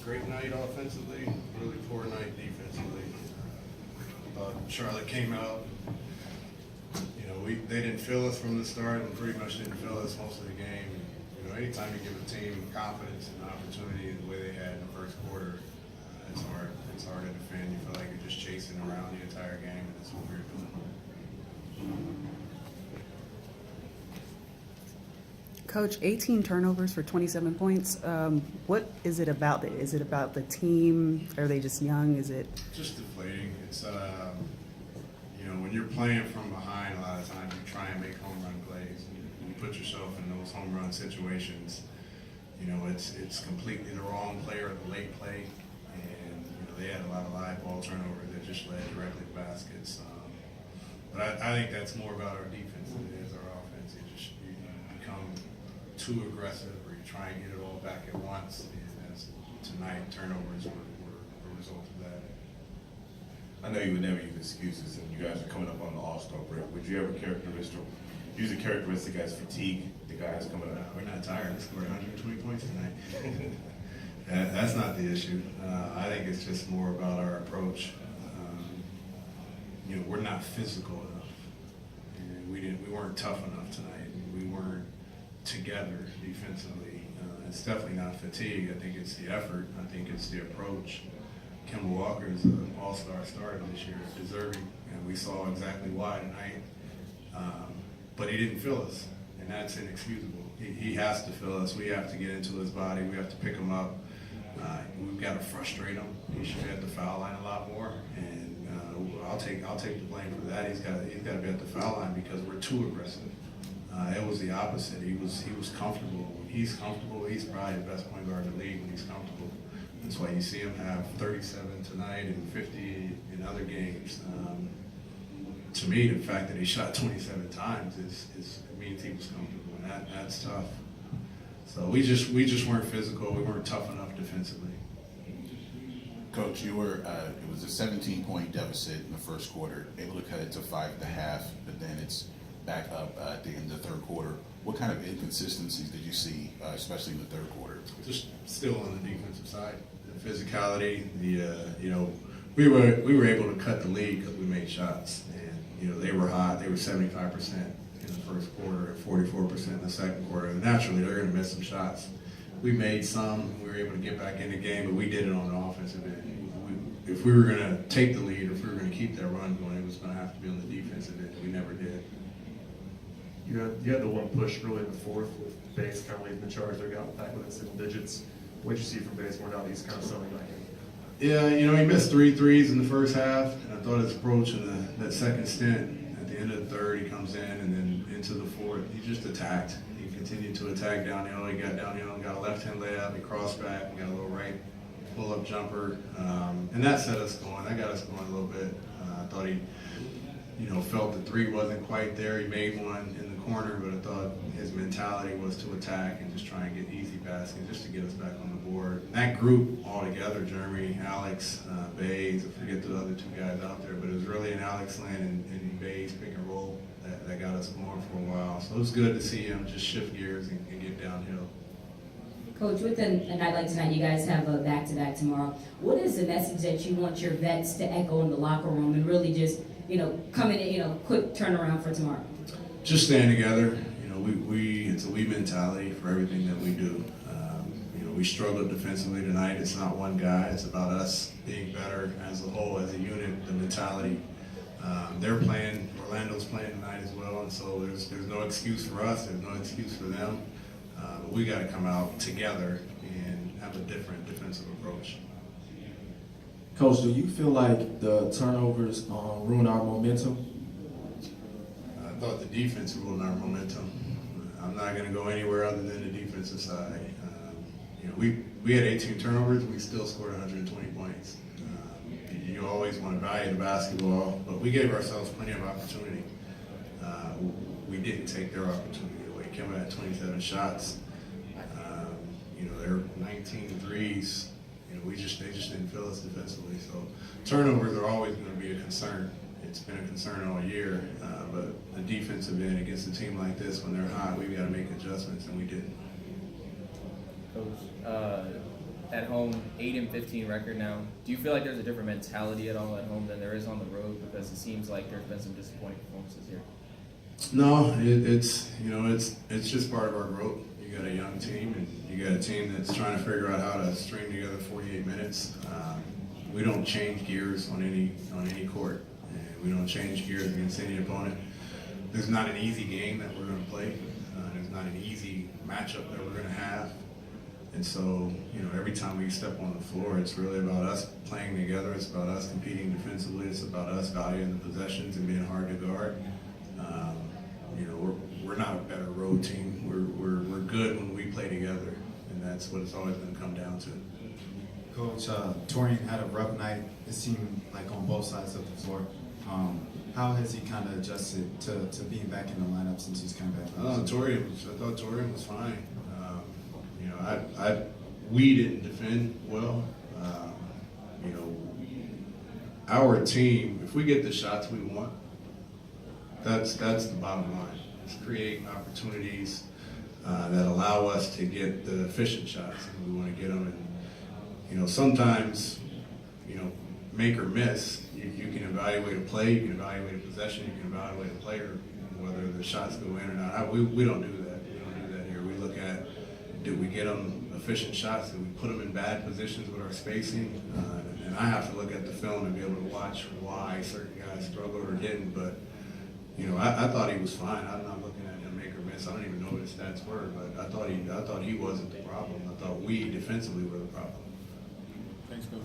Great night offensively, really poor night defensively. Charlotte came out. They didn't feel us from the start and pretty much didn't feel us most of the game. Anytime you give a team confidence and opportunity the way they had in the first quarter, it's hard. It's hard to defend. You feel like you're just chasing around the entire game, and that's what we were doing. Coach, 18 turnovers for 27 points. What is it about? Is it about the team? Are they just young? Is it just deflating? It's when you're playing from behind, a lot of times you try and make home run plays. You put yourself in those home run situations. It's completely the wrong player at the late play, and they had a lot of live ball turnovers that just led directly to baskets. But I think that's more about our defense than it is our offense. You become too aggressive, or you try and get it all back at once. And as tonight, turnovers were a result of that. I know you would never use excuses, and you guys are coming up on the All-Star break. Would you ever use a characteristic as fatigue, the guys coming up? We're not tired. We scored 120 points tonight. That's not the issue. I think it's just more about our approach. We're not physical enough, and we weren't tough enough tonight. We weren't together defensively. It's definitely not fatigue. I think it's the effort. I think it's the approach. Kemba Walker is an all-star starter this year, deserving, and we saw exactly why tonight. But he didn't feel us, and that's inexcusable. He has to feel us. We have to get into his body. We have to pick him up. We've got to frustrate him. He should be at the foul line a lot more, and I'll take the blame for that. He's got to be at the foul line because we're too aggressive. It was the opposite. He was comfortable. When he's comfortable, he's probably the best point guard in the league when he's comfortable. That's why you see him have 37 tonight and 50 in other games. To me, the fact that he shot 27 times it means he was comfortable, and that's tough. So we just weren't physical. We weren't tough enough defensively. Coach, you were it was a 17-point deficit in the first quarter, able to cut it to 5.5, but then it's back up at the end of the third quarter. What kind of inconsistencies did you see, especially in the third quarter? Just still on the defensive side, the physicality. We were able to cut the lead because we made shots, and they were hot. They were 75% in the first quarter and 44% in the second quarter. And naturally, they're going to miss some shots. We made some, and we were able to get back in the game, but we did it on the offensive end. If we were going to take the lead, if we were going to keep that run going, it was going to have to be on the defensive end. We never did. You had the one push early in the fourth with Bays kind of leading the charge. They got back within single digits. What did you see from Bays more now that he's kind of settling back in? Yeah, he missed 3 threes in the first half, and I thought his approach in that second stint, at the end of the third, he comes in, and then into the fourth, he just attacked. He continued to attack downhill. He got downhill and got a left-hand layup. He crossed back and got a little right pull-up jumper, and that set us going. That got us going a little bit. I thought he felt the three wasn't quite there. He made one in the corner, but I thought his mentality was to attack and just try and get easy baskets just to get us back on the board. And that group all together, Jeremy, Alex, Bays, I forget the other two guys out there, but it was really an Alex Lynn and Bays pick and roll that got us going for a while. So it was good to see him just shift gears and get downhill. Coach, with a night like tonight, you guys have a back-to-back tomorrow. What is the message that you want your vets to echo in the locker room and really just come in, quick turnaround for tomorrow? Just staying together. It's a we mentality for everything that we do. We struggled defensively tonight. It's not one guy. It's about us being better as a whole, as a unit, the mentality. They're playing, Orlando's playing tonight as well, and so there's no excuse for us. There's no excuse for them. But we got to come out together and have a different defensive approach. Coach, do you feel like the turnovers ruin our momentum? I thought the defense ruined our momentum. I'm not going to go anywhere other than the defensive side. We had 18 turnovers. We still scored 120 points. You always want to value the basketball, but we gave ourselves plenty of opportunity. We didn't take their opportunity away. Kemba had 27 shots. They're 19 threes. They just didn't feel us defensively. So turnovers are always going to be a concern. It's been a concern all year, but the defensive end against a team like this, when they're hot, we've got to make adjustments, and we didn't. Coach, at home, 8-15 record now. Do you feel like there's a different mentality at all at home than there is on the road? Because it seems like there's been some disappointing performances here. No, it's just part of our growth. You got a young team, and you got a team that's trying to figure out how to string together 48 minutes. We don't change gears on any court, and we don't change gears against any opponent. There's not an easy game that we're going to play. There's not an easy matchup that we're going to have. And so, every time we step on the floor, it's really about us playing together. It's about us competing defensively. It's about us valuing the possessions and being hard to guard. We're not a better road team. We're good when we play together, and that's what it's always going to come down to. Coach, Torian had a rough night, it seemed like on both sides of the floor. How has he kind of adjusted to being back in the lineup since he's come back? I thought Torian was fine. We didn't defend well. Our team, if we get the shots we want, that's the bottom line. It's create opportunities that allow us to get the efficient shots, and we want to get them. And sometimes, make or miss. You can evaluate a play, you can evaluate a possession, you can evaluate a player, whether the shots go in or not. We don't do that. We don't do that here. We look at, did we get them efficient shots? Did we put them in bad positions with our spacing? And I have to look at the film and be able to watch why certain guys struggled or didn't. But I thought he was fine. I'm not looking at him make or miss. I don't even know what his stats were, but I thought he wasn't the problem. I thought we defensively were the problem. Thanks, Coach.